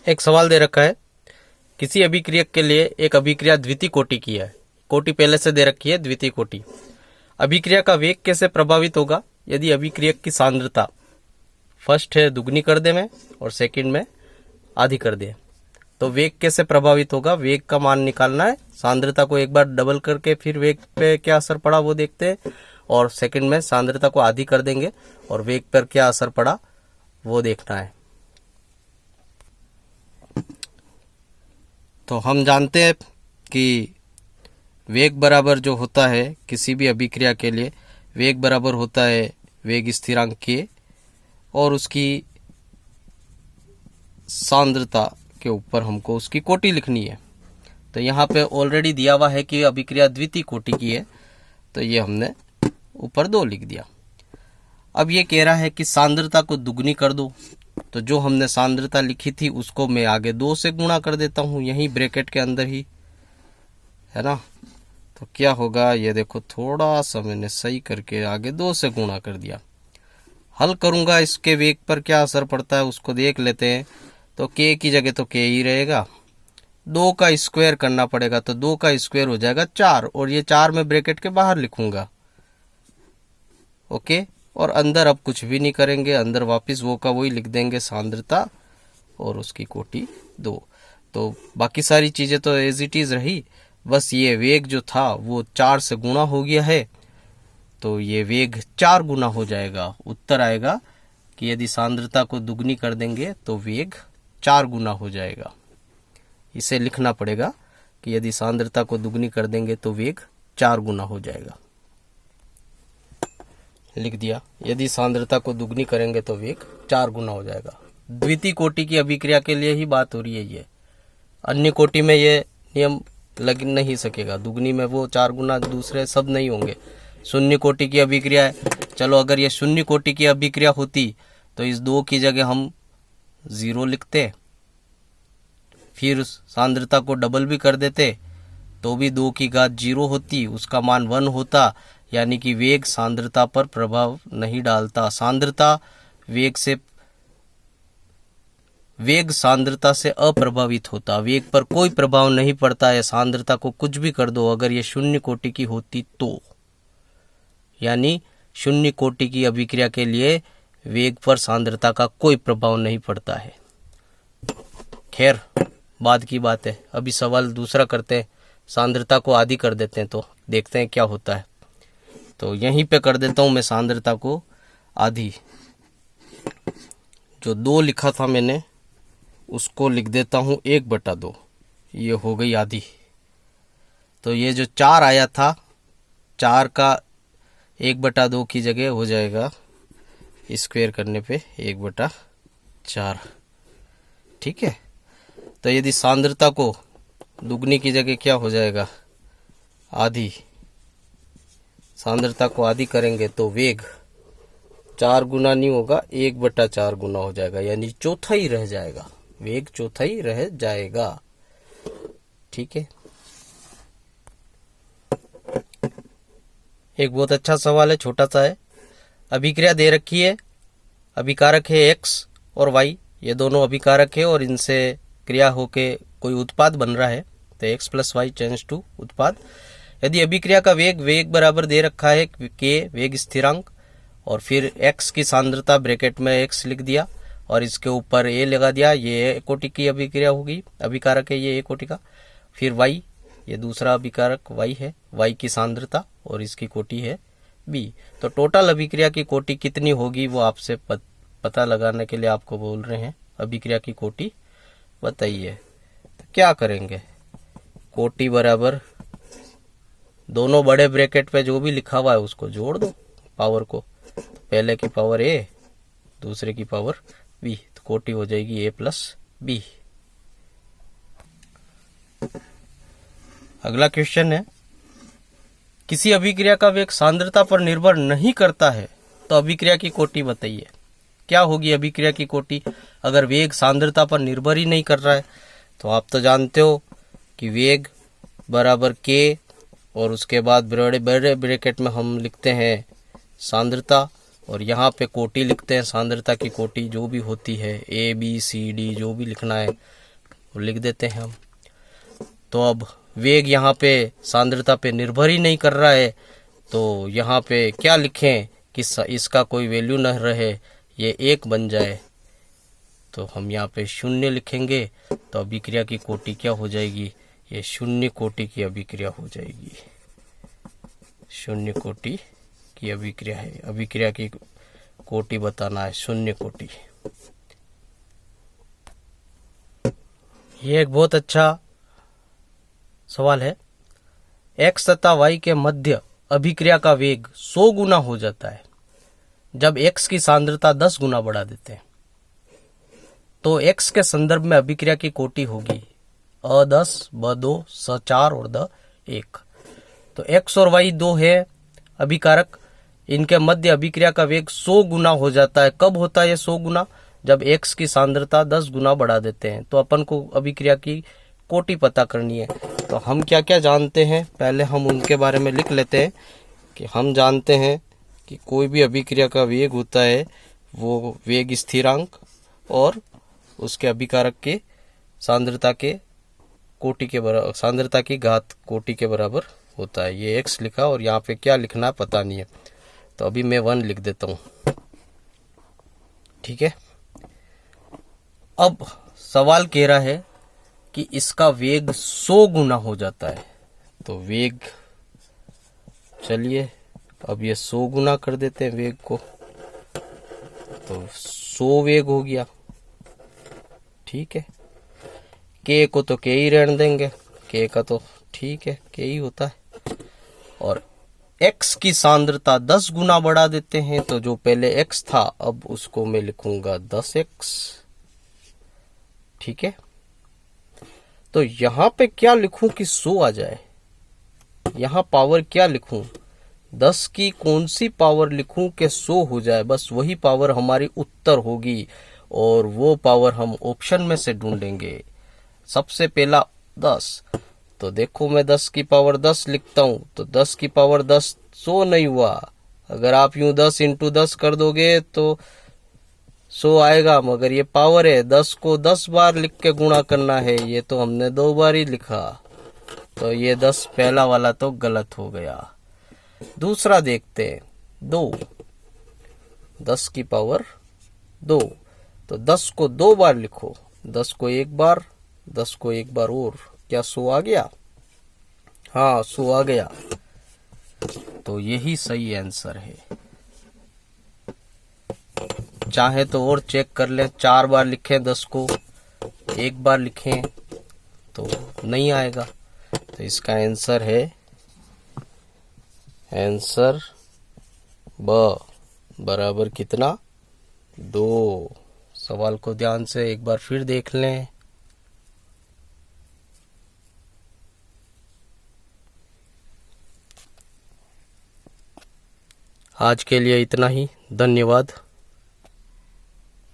एक सवाल दे रखा है, किसी अभिक्रियक के लिए एक अभिक्रिया द्वितीय कोटि की है। कोटि पहले से दे रखी है, द्वितीय कोटि। अभिक्रिया का वेग कैसे प्रभावित होगा यदि अभिक्रियक की सांद्रता फर्स्ट है दुगनी कर दे में और सेकंड में आधी कर दे, तो वेग कैसे प्रभावित होगा। वेग का मान निकालना है, सांद्रता को एक बार डबल करके फिर वेग पे क्या असर पड़ा वो देखते हैं, और सेकंड में सांद्रता को आधी कर देंगे और वेग पर क्या असर पड़ा वो देखना है। तो हम जानते हैं कि वेग बराबर जो होता है किसी भी अभिक्रिया के लिए, वेग बराबर होता है वेग स्थिरांक के और उसकी सांद्रता के ऊपर हमको उसकी कोटि लिखनी है। तो यहाँ पे ऑलरेडी दिया हुआ है कि अभिक्रिया द्वितीय कोटि की है, तो ये हमने ऊपर 2 लिख दिया। अब ये कह रहा है कि सांद्रता को दुगनी कर दो, तो जो हमने सांद्रता लिखी थी उसको मैं आगे 2 से गुणा कर देता हूँ, यही ब्रैकेट के अंदर ही, है ना। तो क्या होगा ये देखो, थोड़ा सा मैंने सही करके आगे 2 से गुणा कर दिया। हल करूंगा, इसके वेग पर क्या असर पड़ता है उसको देख लेते हैं। तो k की जगह तो k ही रहेगा, 2 का स्क्वायर करना पड़ेगा, तो 2 का स्क्वायर हो जाएगा 4, और ये 4 मैं ब्रैकेट के बाहर लिखूंगा। ओके, और अंदर अब कुछ भी नहीं करेंगे, अंदर वापस वो का वही लिख देंगे, सांद्रता और उसकी कोटि 2। तो बाकी सारी चीजें तो एज इट इज रही, बस ये वेग जो था वो 4 से गुणा हो गया है, तो ये वेग 4 गुना हो जाएगा। उत्तर आएगा कि यदि सांद्रता को दुगनी कर देंगे तो वेग 4 गुना हो जाएगा। इसे लिखना पड़ेगा कि यदि सांद्रता को दुगनी कर देंगे तो वेग 4 गुना हो जाएगा। लिख दिया, यदि सांद्रता को दुगनी करेंगे तो वेग 4 गुना हो जाएगा। द्वितीय कोटि की अभिक्रिया के लिए ही बात हो रही है ये, अन्य कोटि में ये नियम लग नहीं सकेगा। दुगनी में वो 4 गुना, दूसरे सब नहीं होंगे। शून्य कोटि की अभिक्रिया है, चलो अगर ये शून्य कोटि की अभिक्रिया होती तो इस 2 की जगह हम 0 लिखते, फिर सांद्रता को डबल भी कर देते तो भी 2 की घात 0 होती, उसका मान 1 होता, यानी कि वेग सांद्रता पर प्रभाव नहीं डालता। वेग सांद्रता से अप्रभावित होता, वेग पर कोई प्रभाव नहीं पड़ता है। सांद्रता को कुछ भी कर दो, अगर ये शून्य कोटि की होती तो, यानी शून्य कोटि की अभिक्रिया के लिए वेग पर सांद्रता का कोई प्रभाव नहीं पड़ता है। खैर बाद की बात है, अभी सवाल दूसरा करते हैं, सांद्रता को आधी कर देते हैं तो देखते हैं क्या होता है। तो यहीं पे कर देता हूं मैं सांद्रता को आधी, जो 2 लिखा था मैंने उसको लिख देता हूं 1/2, ये हो गई आधी। तो ये जो 4 आया था, 4 का 1/2 की जगह हो जाएगा स्क्वायर करने पे 1/4, ठीक है। तो यदि सांद्रता को दुगनी की जगह क्या हो जाएगा, आधी, सांद्रता को आधी करेंगे तो वेग 4 गुना नहीं होगा, 1/4 गुना हो जाएगा, यानी चौथाई रह जाएगा, वेग चौथाई रह जाएगा, ठीक है। एक बहुत अच्छा सवाल है, छोटा सा है। अभिक्रिया दे रखी है, अभिकारक है x और y, ये दोनों अभिकारक है और इनसे क्रिया होके कोई उत्पाद बन रहा है, तो x + y चेंज टू उत्पाद। यदि अभिक्रिया का वेग बराबर दे रखा है k वेग स्थिरांक, और फिर x की सांद्रता ब्रैकेट में x लिख दिया और इसके ऊपर a लगा दिया, ये A कोटि की अभिक्रिया होगी, अभिकारक है ये A कोटि का। फिर y, ये दूसरा अभिकारक y है, y की सांद्रता और इसकी कोटि है b। तो टोटल अभिक्रिया की कोटि कितनी होगी वो आपसे पता लगाने के लिए आपको बोल रहे हैं, अभिक्रिया की कोटि बताइए। तो क्या करेंगे, कोटि बराबर दोनों बड़े ब्रैकेट पे जो भी लिखा हुआ है उसको जोड़ दो पावर को, पहले की पावर a, दूसरे की पावर b, तो कोटि हो जाएगी a + b। अगला क्वेश्चन है, किसी अभिक्रिया का वेग सांद्रता पर निर्भर नहीं करता है तो अभिक्रिया की कोटि बताइए। क्या होगी अभिक्रिया की कोटि अगर वेग सांद्रता पर निर्भर ही नहीं कर रहा है। तो आप तो जानते हो कि वेग बराबर k और उसके बाद बड़े बड़े ब्रैकेट में हम लिखते हैं सांद्रता और यहाँ पे कोटि लिखते हैं, सांद्रता की कोटि जो भी होती है, ए बी सी डी जो भी लिखना है वो लिख देते हैं हम। तो अब वेग यहाँ पे सांद्रता पे निर्भर ही नहीं कर रहा है, तो यहाँ पे क्या लिखें कि इसका कोई वैल्यू न रहे, ये 1 बन जाए। तो हम यहाँ पे 0 लिखेंगे, तो अभिक्रिया की कोटि क्या हो जाएगी, ये 0 कोटि की अभिक्रिया हो जाएगी। 0 कोटि की अभिक्रिया है, अभिक्रिया की कोटि बताना है 0 कोटि। ये एक बहुत अच्छा सवाल है। x तथा y के मध्य अभिक्रिया का वेग 100 गुना हो जाता है जब x की सांद्रता 10 गुना बढ़ा देते हैं। तो x के संदर्भ में अभिक्रिया की कोटि होगी A10, B2, S4 और D1। तो x और y दो है अभिकारक, इनके मध्य अभिक्रिया का वेग 100 गुना हो जाता है। कब होता है ये 100 गुना, जब x की सांद्रता 10 गुना बढ़ा देते हैं। तो अपन को अभिक्रिया की कोटि पता करनी है। तो हम क्या क्या जानते हैं, पहले हम उनके बारे में लिख लेते हैं। कि हम जानते हैं कि कोई भी अभिक्रिया का वेग होता है वो वेग स्थिरांक और उसके अभिकारक के सांद्रता के कोटि के बराबर, सांद्रता की घात कोटि के बराबर होता है। ये x लिखा और यहाँ पे क्या लिखना पता नहीं है, तो अभी मैं 1 लिख देता हूँ। ठीक है। अब सवाल कह रहा है कि इसका वेग 100 गुना हो जाता है। तो वेग, चलिए अब ये 100 गुना कर देते हैं वेग को, तो 100 वेग हो गया। ठीक है। k को तो k ही रहने देंगे, k का तो ठीक है k ही होता है। और x की सांद्रता 10 गुना बढ़ा देते हैं, तो जो पहले x था अब उसको मैं लिखूंगा 10x। ठीक है। तो यहां पे क्या लिखूं कि 100 आ जाए, यहां पावर क्या लिखूं, 10 की कौन सी पावर लिखूं कि 100 हो जाए, बस वही पावर हमारी उत्तर होगी और वो पावर हम ऑप्शन में से ढूंढेंगे। सबसे पहला 10, तो देखो मैं 10 की पावर 10 लिखता हूं, तो 10 की पावर 10 100 नहीं हुआ। अगर आप यूं 10 इंटू 10 कर दोगे तो 100 आएगा, मगर ये पावर है, 10 को 10 बार लिख के गुणा करना है, ये तो हमने 2 बार ही लिखा, तो ये 10 पहला वाला तो गलत हो गया। दूसरा देखते हैं 2, 10 की पावर 2, तो 10 को 2 बार लिखो, 10 को 1 बार, 10 को 1 बार और, क्या 100 आ गया? हाँ 100 आ गया। तो यही सही आंसर है। चाहे तो और चेक कर लें, 4 बार लिखें 10 को, 1 बार लिखें तो नहीं आएगा। तो इसका आंसर है, आंसर ब बराबर कितना, 2। सवाल को ध्यान से एक बार फिर देख लें। आज के लिए इतना ही, धन्यवाद।